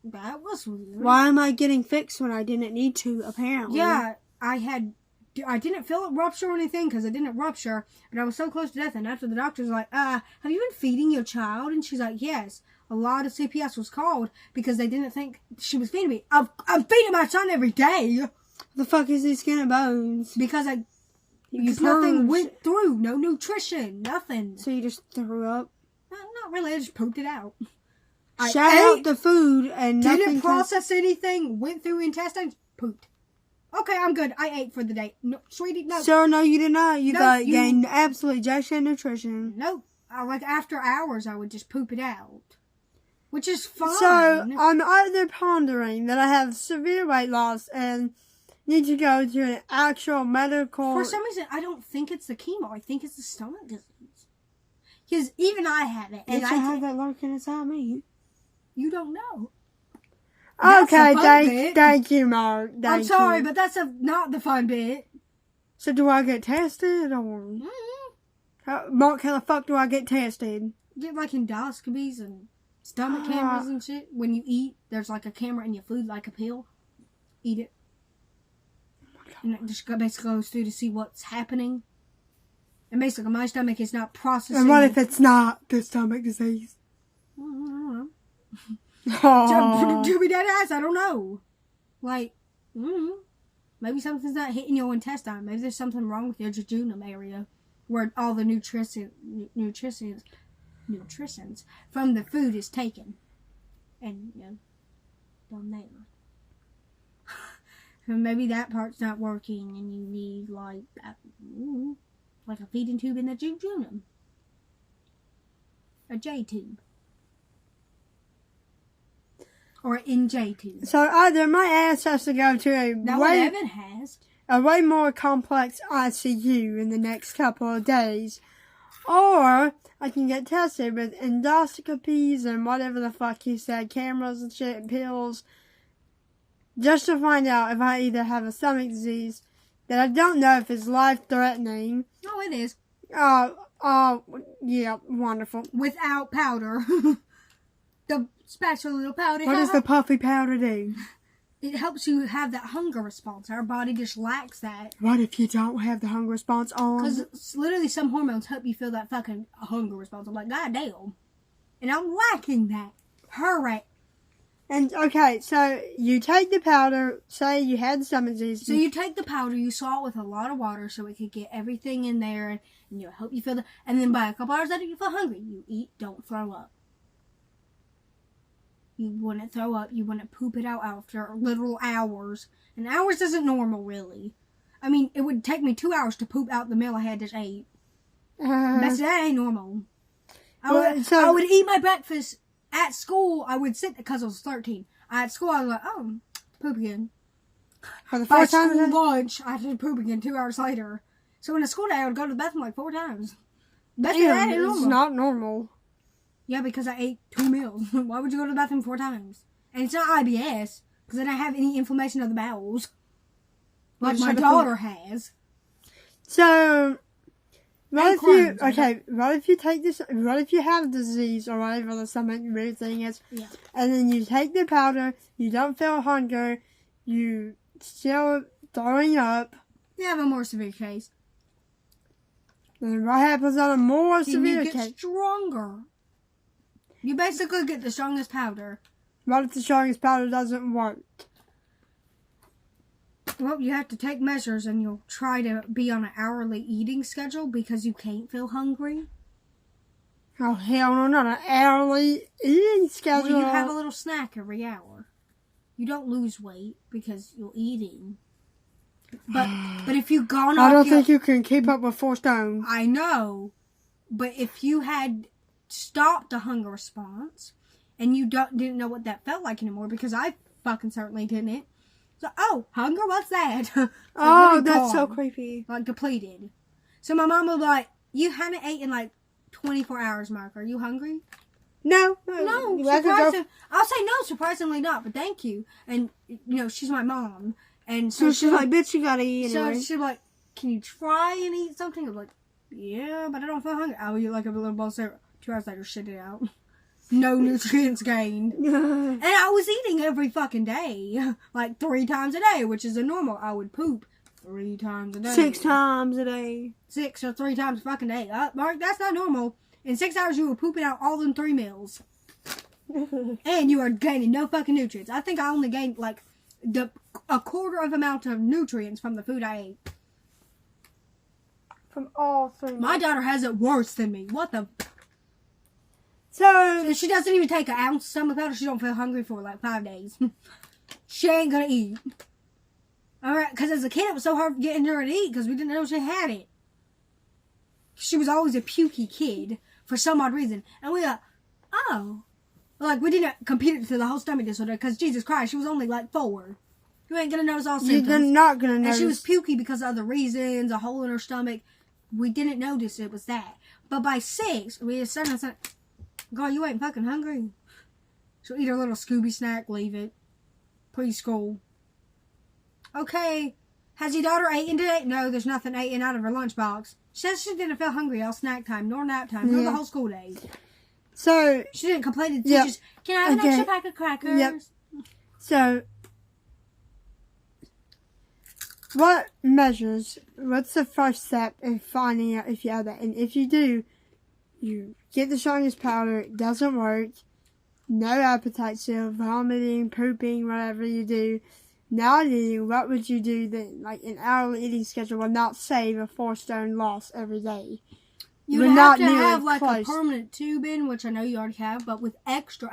Speaker 1: that was weird.
Speaker 2: Why am I getting fixed when I didn't need to, apparently?
Speaker 1: Yeah, I didn't feel it rupture or anything because it didn't rupture, but I was so close to death. And after the doctor was like, have you been feeding your child? And she's like, yes. A lot of CPS was called because they didn't think she was feeding me. I'm feeding my son every day.
Speaker 2: The fuck is these skin and bones?
Speaker 1: Because nothing went through. No nutrition. Nothing.
Speaker 2: So you just threw up?
Speaker 1: Not really. I just pooped it out.
Speaker 2: Shout out the food and nothing.
Speaker 1: Didn't process anything. Went through intestines. Pooped. Okay, I'm good. I ate for the day. No, sweetie, no.
Speaker 2: Sir, no, you did not. You gained absolutely jack shit nutrition.
Speaker 1: Nope. Like after hours, I would just poop it out. Which is fine.
Speaker 2: So, I'm out there pondering that I have severe weight loss and need to go to an actual medical...
Speaker 1: For some reason, I don't think it's the chemo. I think it's the stomach disease. Because even I have it.
Speaker 2: And I have that lurking inside me.
Speaker 1: You don't know.
Speaker 2: Okay, thank you, Mark.
Speaker 1: I'm sorry, but that's not the fun bit.
Speaker 2: So do I get tested or... Mark, how the fuck do I get tested?
Speaker 1: Get like endoscopies and stomach cameras and shit. When you eat, there's like a camera in your food, like a pill. Eat it. And it just basically goes through to see what's happening. And basically, my stomach is not processing.
Speaker 2: And what if it's not the stomach disease?
Speaker 1: I don't know.
Speaker 2: Oh.
Speaker 1: To be dead ass, I don't know. Like, maybe something's not hitting your intestine. Maybe there's something wrong with your jejunum area, where all the nutritions from the food is taken, and down there. And maybe that part's not working, and you need like a feeding tube in the jejunum, a J tube. Or in J2.
Speaker 2: So either my ass has to go to a way more complex ICU in the next couple of days, or I can get tested with endoscopies and whatever the fuck you said, cameras and shit and pills, just to find out if I either have a stomach disease that I don't know if it's life-threatening.
Speaker 1: Oh, it is.
Speaker 2: Yeah, wonderful.
Speaker 1: Without powder. The special little powder.
Speaker 2: What does the puffy powder do?
Speaker 1: It helps you have that hunger response. Our body just lacks that.
Speaker 2: What if you don't have the hunger response on?
Speaker 1: Because literally some hormones help you feel that fucking hunger response. I'm like, God damn. And I'm lacking that. Hooray.
Speaker 2: And, okay, so you take the powder, say you had the stomach disease.
Speaker 1: So you take the powder, you salt with a lot of water so it could get everything in there, and you'll help you feel and then by a couple hours later you feel hungry. You eat, don't throw up. You wouldn't throw up. You wouldn't poop it out after literal hours. And hours isn't normal, really. I mean, it would take me 2 hours to poop out the meal I had just ate. That ain't normal. I would eat my breakfast at school. I would sit, because I was 13. At school, I was like, poop again.
Speaker 2: For the first time
Speaker 1: school lunch, I had to poop again 2 hours later. So in a school day, I would go to the bathroom like 4 times. That ain't normal.
Speaker 2: It's not normal.
Speaker 1: Yeah, because I ate 2 meals. Why would you go to the bathroom 4 times? And it's not IBS, because I don't have any inflammation of the bowels. Like my daughter has.
Speaker 2: So, what if you take this, what if you have disease or whatever the stomach weird thing is, and then you take the powder, you don't feel hunger, you still throwing up.
Speaker 1: You have a more severe case.
Speaker 2: And what happens on a more severe case?
Speaker 1: You get stronger. You basically get the strongest powder.
Speaker 2: What if the strongest powder doesn't work?
Speaker 1: Well, you have to take measures and you'll try to be on an hourly eating schedule because you can't feel hungry.
Speaker 2: Oh, hell no, not an hourly eating schedule.
Speaker 1: Well, you have a little snack every hour. You don't lose weight because you're eating. But if you've gone off...
Speaker 2: I don't think you can keep up with 4 stone.
Speaker 1: I know. But if you had... stopped the hunger response, and you didn't know what that felt like anymore, because I fucking certainly didn't. So, hunger, what's that?
Speaker 2: Really that's so creepy.
Speaker 1: Like, depleted. So my mom was like, you hadn't eaten like 24 hours, Mark. Are you hungry?
Speaker 2: No.
Speaker 1: No, I'll say no, surprisingly not, but thank you. And, she's my mom. And so
Speaker 2: she's like, bitch, you gotta eat anyway.
Speaker 1: So she's like, can you try and eat something? I'm like, yeah, but I don't feel hungry. I'll eat like a little bowl of cereal. 2 hours later, shit it out. No nutrients gained. And I was eating every fucking day. Like 3 times a day, which is a normal. I would poop 3 times a day.
Speaker 2: 6 times a day.
Speaker 1: 6 or 3 times a fucking day. Mark, that's not normal. In 6 hours, you were pooping out all them 3 meals. And you are gaining no fucking nutrients. I think I only gained like a quarter of amount of nutrients from the food I ate.
Speaker 2: From all 3 meals.
Speaker 1: My daughter has it worse than me. What the...
Speaker 2: So
Speaker 1: she doesn't even take an ounce of stomach powder. She don't feel hungry for like 5 days. She ain't gonna eat. Alright, because as a kid it was so hard getting her to eat because we didn't know she had it. She was always a pukey kid for some odd reason. And we thought, oh. Like, we didn't compute it to the whole stomach disorder because, Jesus Christ, she was only like 4. You ain't gonna notice all symptoms.
Speaker 2: You're not gonna notice.
Speaker 1: And she was pukey because of other reasons, a hole in her stomach. We didn't notice it was that. But by 6, we just started saying, God, you ain't fucking hungry. She'll eat her little Scooby snack, leave it. Preschool. Okay. Has your daughter eaten today? No, there's nothing eaten out of her lunchbox. She says she didn't feel hungry all snack time, nor nap time, nor the whole school day.
Speaker 2: So
Speaker 1: she didn't complain to the teachers. Can I have an extra pack of crackers?
Speaker 2: Yep. So what's the first step in finding out if you have that? And if you do, you get the shyness powder, it doesn't work, no appetite still, vomiting, pooping, whatever you do, not eating, what would you do then? Like an hourly eating schedule will not save a 4 stone loss every day.
Speaker 1: You would have to have like a permanent tube in, which I know you already have, but with extra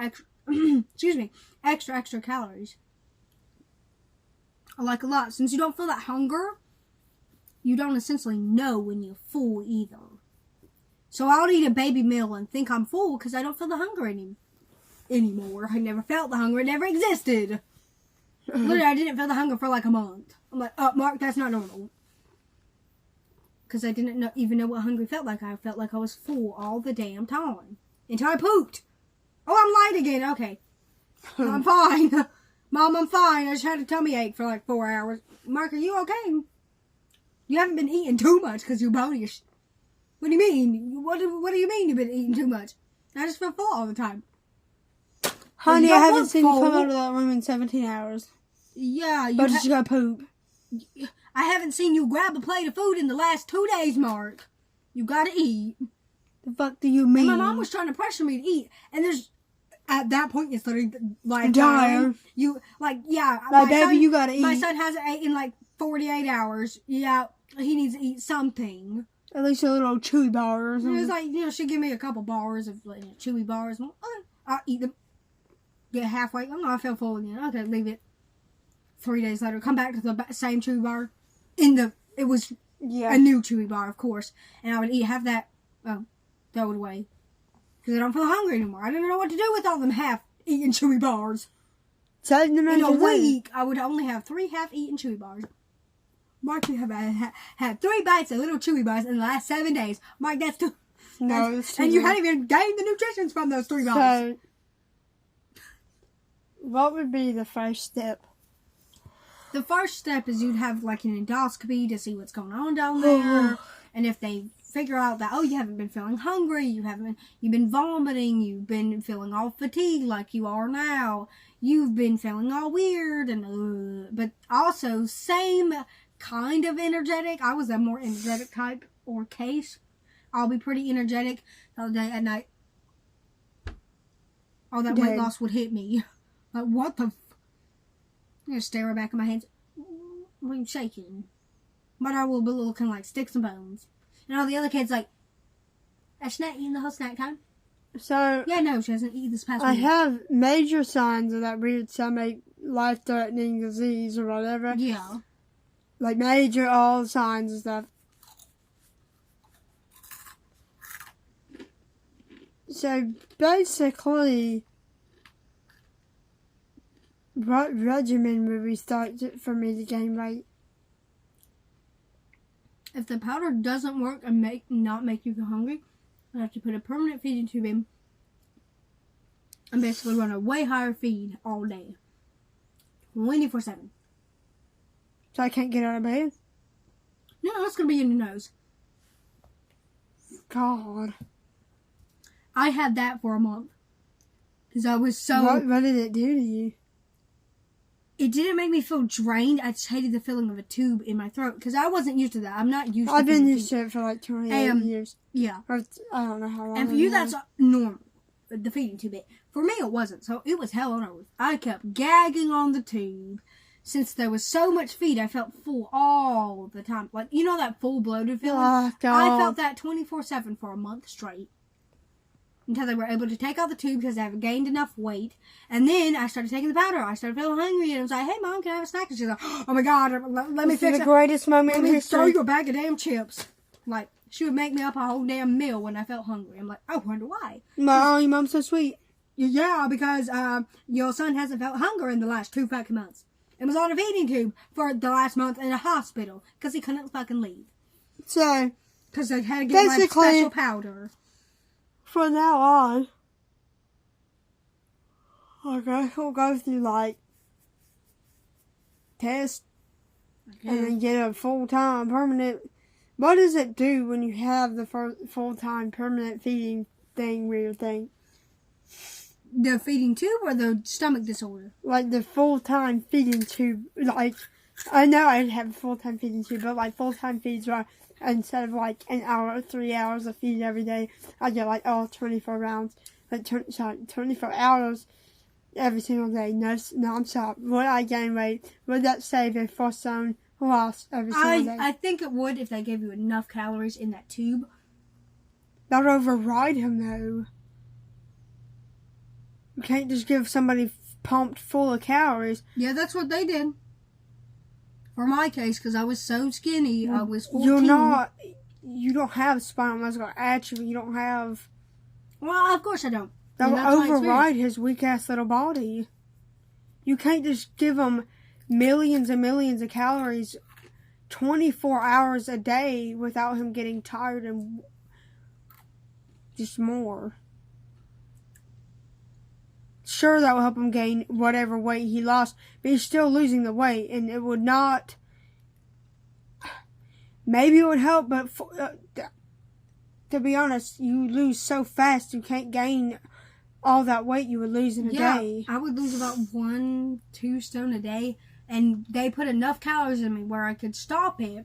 Speaker 1: calories. Like a lot. Since you don't feel that hunger, you don't essentially know when you're full either. So I'll eat a baby meal and think I'm full because I don't feel the hunger anymore. I never felt the hunger. It never existed. Literally, I didn't feel the hunger for like a month. I'm like, Mark, that's not normal. Because I didn't even know what hungry felt like. I felt like I was full all the damn time. Until I pooped. Oh, I'm light again. Okay. I'm fine. Mom, I'm fine. I just had a tummy ache for like 4 hours. Mark, are you okay? You haven't been eating too much because you're bony. What do you mean? What do you mean you've been eating too much? I just feel full all the time.
Speaker 2: Honey, I haven't seen you come out of that room in 17 hours.
Speaker 1: Yeah.
Speaker 2: But you got poop.
Speaker 1: I haven't seen you grab a plate of food in the last 2 days, Mark. You gotta eat.
Speaker 2: The fuck do you mean?
Speaker 1: And my mom was trying to pressure me to eat. And at that point, it's literally like dying. You, like, yeah.
Speaker 2: Like, baby, you gotta eat.
Speaker 1: My son hasn't eaten in like 48 hours. Yeah, he needs to eat something.
Speaker 2: At least a little chewy bar or something.
Speaker 1: It was like, she'd give me a couple bars of like, chewy bars. I'll eat them. Get halfway. Oh, no, I feel full again. Okay, leave it. 3 days later, come back to the same chewy bar. It was a new chewy bar, of course. And I would eat half that, throw it away. Because I don't feel hungry anymore. I didn't know what to do with all them half-eaten chewy bars. In a week, I would only have 3 half-eaten chewy bars. Mark, you have had 3 bites of little chewy bars in the last 7 days. Mark, that's too...
Speaker 2: No, it's too
Speaker 1: and you hadn't even gained the nutrition from those 3 bars.
Speaker 2: So, what would be the first step?
Speaker 1: The first step is you'd have like an endoscopy to see what's going on down there. And if they figure out that, you haven't been feeling hungry, you've been vomiting, you've been feeling all fatigued like you are now, you've been feeling all weird, and but also same kind of energetic. I was a more energetic type or case. I'll be pretty energetic the other day at night. All that weight loss would hit me. Like, what the I just stare back at my hands. What are you shaking? But I will be looking like sticks and bones. And all the other kids like, has she not eaten the whole snack time?
Speaker 2: So...
Speaker 1: Yeah, no, she hasn't eaten this past
Speaker 2: week. I have major signs of that weird stomach life-threatening disease or whatever.
Speaker 1: Yeah.
Speaker 2: Like major all signs and stuff. So basically... What regimen would we start for me to gain weight?
Speaker 1: If the powder doesn't work and not make you feel hungry, I have to put a permanent feeding tube in I'm basically running a way higher feed all day. 24/7.
Speaker 2: So I can't get out of bed?
Speaker 1: No, it's going to be in your nose.
Speaker 2: God.
Speaker 1: I had that for a month. Because I was so...
Speaker 2: What did it do to you?
Speaker 1: It didn't make me feel drained. I just hated the feeling of a tube in my throat. Because I wasn't used to that. I'm not used to
Speaker 2: I've been used to it for like 28 years.
Speaker 1: Yeah.
Speaker 2: Or, I don't know how long.
Speaker 1: And for you, that's normal. The feeding tube bit. For me, it wasn't. So it was hell on earth. I kept gagging on the tube. Since there was so much feed, I felt full all the time. Like, you know that full bloated feeling?
Speaker 2: Oh, God.
Speaker 1: I felt that 24/7 for a month straight. Until they were able to take out the tube because I have gained enough weight. And then I started taking the powder. I started feeling hungry. And I was like, hey, Mom, can I have a snack? And she's like, oh, my God, let me fix it.
Speaker 2: This is the greatest moment in
Speaker 1: Let me
Speaker 2: history.
Speaker 1: throw you a bag of damn chips. Like, she would make me up a whole damn meal when I felt hungry. I'm like, I wonder why.
Speaker 2: Oh, your mom's so sweet.
Speaker 1: Yeah, because your son hasn't felt hunger in the last 2 fucking months. It was on a feeding tube for the last month in a hospital because he couldn't fucking leave.
Speaker 2: So,
Speaker 1: because they had to get my special powder.
Speaker 2: From now on, we'll go through like tests and then get a full-time permanent. What does it do when you have the full-time permanent feeding thing weird thing?
Speaker 1: The feeding tube or the stomach disorder?
Speaker 2: Like the full-time feeding tube. Like, I know I'd have a full-time feeding tube, but like full-time feeds are, instead of like an hour or 3 hours of feed every day, I get like 24 rounds. Like, 24 hours every single day, non-stop. Would I gain weight? Would that save a 4 stone loss every single day?
Speaker 1: I think it would if they gave you enough calories in that tube.
Speaker 2: That would override him though. You can't just give somebody pumped full of calories.
Speaker 1: Yeah, that's what they did. For my case, because I was so skinny, I was 14.
Speaker 2: You don't have spinal muscular atrophy. You don't have...
Speaker 1: Well, of course I don't.
Speaker 2: That will override his weak-ass little body. You can't just give him millions and millions of calories 24 hours a day without him getting tired and just more. Sure, that will help him gain whatever weight he lost, but he's still losing the weight, and it would not... Maybe it would help, but to be honest, you lose so fast, you can't gain all that weight you would lose in a day.
Speaker 1: I would lose about 1-2 stone a day, and they put enough calories in me where I could stop it,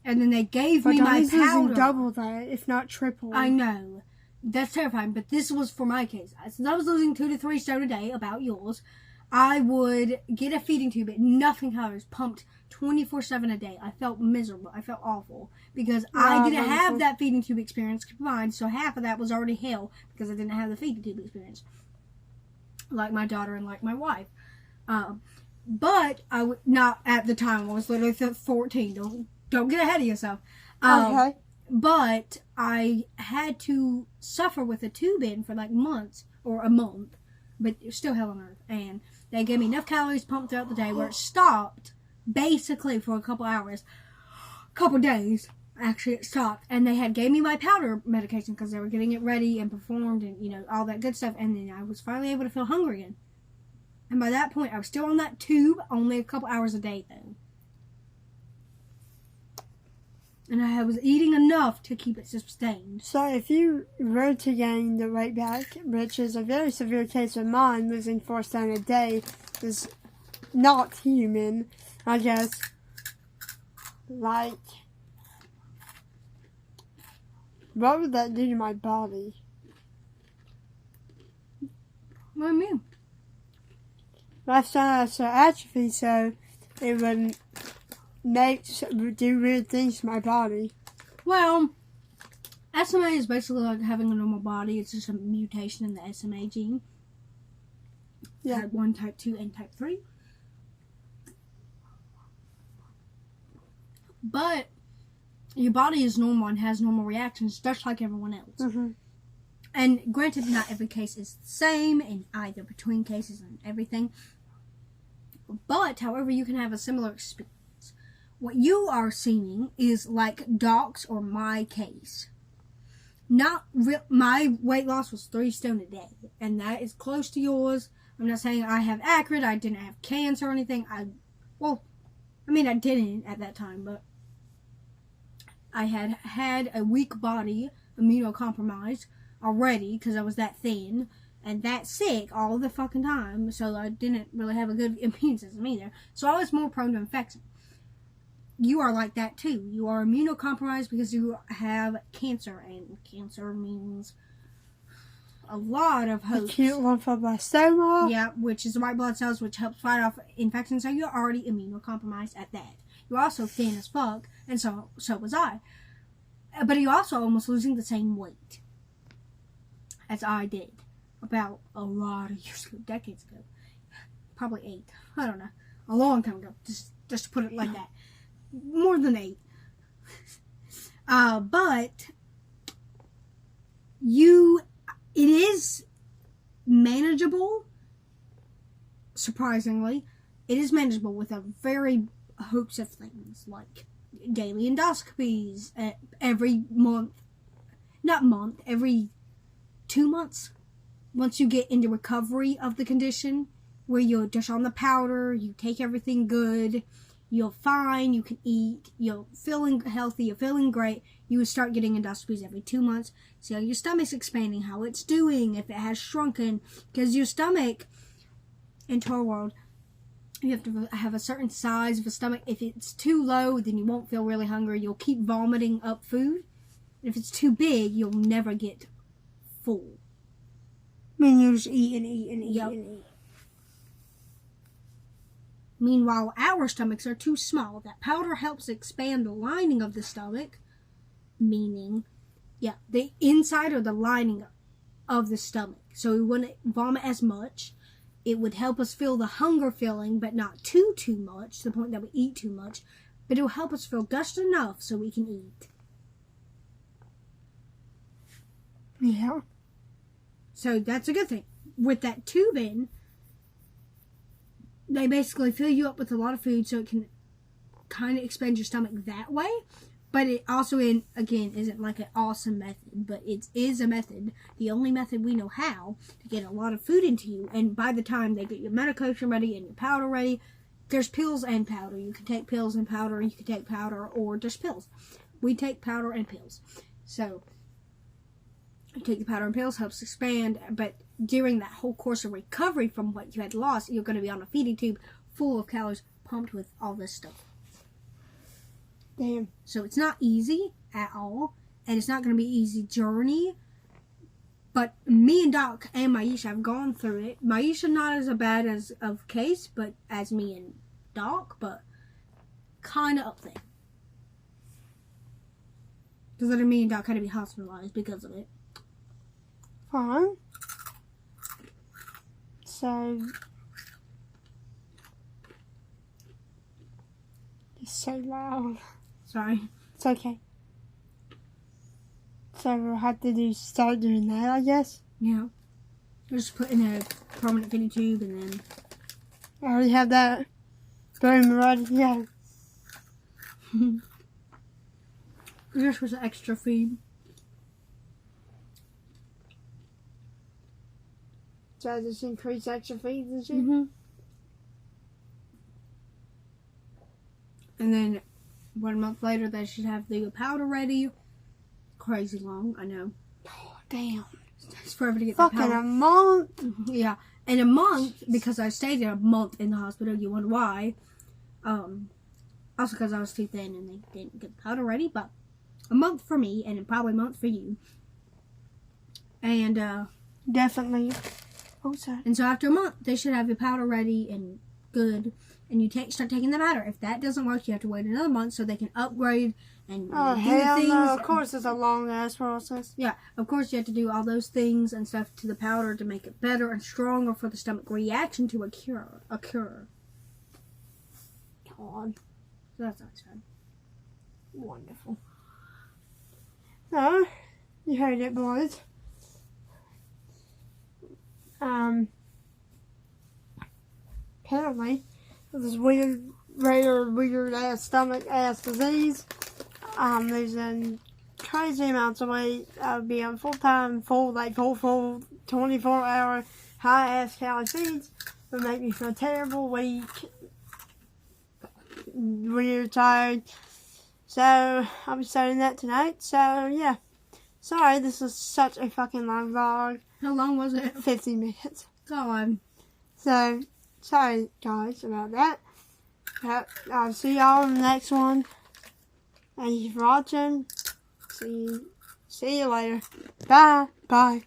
Speaker 1: and then they gave me my powder.
Speaker 2: Losing double that, if not triple.
Speaker 1: I know. That's terrifying, but this was for my case. Since I was losing 2 to 3 stone a day, about yours, I would get a feeding tube at nothing calories, pumped 24/7 a day. I felt miserable. I felt awful because I didn't have that feeding tube experience combined, so half of that was already hell because I didn't have the feeding tube experience, like my daughter and like my wife. But I would not at the time. I was literally 14. Don't get ahead of yourself.
Speaker 2: Okay.
Speaker 1: But I had to suffer with a tube in for like months or a month, but it was still hell on earth. And they gave me enough calories pumped throughout the day where it stopped basically for a couple hours, couple days. Actually, it stopped, and they had gave me my powder medication because they were getting it ready and performed and all that good stuff. And then I was finally able to feel hungry again. And by that point, I was still on that tube, only a couple hours a day though. And I was eating enough to keep it sustained.
Speaker 2: So if you were to gain the weight back, which is a very severe case of mine, losing 4 stone a day is not human, I guess. Like, what would that do to my body?
Speaker 1: What do you mean?
Speaker 2: Lifestyle atrophy, so it would do weird things to my body.
Speaker 1: Well, SMA is basically like having a normal body. It's just a mutation in the SMA gene.
Speaker 2: Yeah.
Speaker 1: Type 1, type 2, and type 3. But your body is normal and has normal reactions just like everyone else.
Speaker 2: Mm-hmm.
Speaker 1: And granted, not every case is the same in either between cases and everything. But, however, you can have a similar experience. What you are seeing is like Doc's or my case. My weight loss was 3 stone a day, and that is close to yours. I'm not saying I have accurate. I didn't have cancer or anything. I didn't at that time, but I had a weak body, immunocompromised already because I was that thin and that sick all the fucking time. So I didn't really have a good immune system either. So I was more prone to infection. You are like that too. You are immunocompromised because you have cancer, and cancer means a lot of hosts.
Speaker 2: Acute lymphoblastoma.
Speaker 1: Yeah, which is the white blood cells, which helps fight off infections. So you're already immunocompromised at that. You're also thin as fuck, and so was I. But you're also almost losing the same weight as I did about a lot of years ago, decades ago, probably 8. I don't know, a long time ago. Just to put it like that. More than 8. But it is manageable, surprisingly. It is manageable with a very hopes of things like daily endoscopies every every 2 months. Once you get into recovery of the condition, where you're just on the powder, you take everything good, you're fine, you can eat, you're feeling healthy, you're feeling great, you would start getting endoscopies every 2 months. See how your stomach's expanding, how it's doing, if it has shrunken. Because your stomach, in our world, you have to have a certain size of a stomach. If it's too low, then you won't feel really hungry. You'll keep vomiting up food. If it's too big, you'll never get full.
Speaker 2: I mean, you just eat and eat and eat and eat.
Speaker 1: Meanwhile, our stomachs are too small. That powder helps expand the lining of the stomach, meaning, the inside or the lining of the stomach. So we wouldn't vomit as much. It would help us feel the hunger feeling, but not too much, to the point that we eat too much. But it will help us feel just enough so we can eat.
Speaker 2: Yeah.
Speaker 1: So that's a good thing. With that tube in, they basically fill you up with a lot of food so it can kind of expand your stomach that way. But it also, again, isn't like an awesome method, but it is a method, the only method we know how to get a lot of food into you. And by the time they get your medication ready and your powder ready, there's pills and powder. You can take pills and powder, you can take powder or just pills. We take powder and pills. So, you take the powder and pills, helps expand, but during that whole course of recovery from what you had lost, you're going to be on a feeding tube full of calories, pumped with all this stuff.
Speaker 2: Damn.
Speaker 1: So it's not easy at all, and it's not going to be an easy journey. But me and Doc and Maisha have gone through it. Maisha not as bad as of case, but as me and Doc, but kind of up there. Because then me and Doc had to be hospitalized because of it.
Speaker 2: Fine. So, it's so loud.
Speaker 1: Sorry.
Speaker 2: It's okay. So we'll have to start doing that, I guess.
Speaker 1: Yeah. We'll just put in a permanent feeding tube and then...
Speaker 2: I already have that. Boom, ready, yeah.
Speaker 1: This was an extra feed.
Speaker 2: So I just increase extra feeds and shit?
Speaker 1: Mm-hmm. And then 1 month later, they should have the powder ready. Crazy long, I know.
Speaker 2: Oh, damn.
Speaker 1: It's forever to get the powder.
Speaker 2: Fucking a month?
Speaker 1: Yeah. And a month, because I stayed a month in the hospital, you wonder why. Also because I was too thin and they didn't get the powder ready, but a month for me, and probably a month for you. And,
Speaker 2: definitely. Oh, sorry.
Speaker 1: And so after a month, they should have your powder ready and good, and you start taking the powder. If that doesn't work, you have to wait another month so they can upgrade and
Speaker 2: do things. No. Of course, it's a long-ass process.
Speaker 1: Yeah, of course you have to do all those things and stuff to the powder to make it better and stronger for the stomach reaction to a cure.
Speaker 2: God.
Speaker 1: So that's nice, right?
Speaker 2: Wonderful. So, you heard it, boys. Apparently, this weird ass stomach ass disease, there's a crazy amounts of weight. I would be on full-time, full 24-hour, high-ass calorie feeds. It would make me feel terrible, weak, weird, tired. So, I'll be starting that tonight. So, yeah. Sorry, this was such a fucking long vlog.
Speaker 1: How long was it?
Speaker 2: 50 minutes.
Speaker 1: God.
Speaker 2: So, sorry guys about that. I'll see y'all in the next one. Thank you for watching. See you later. Bye. Bye.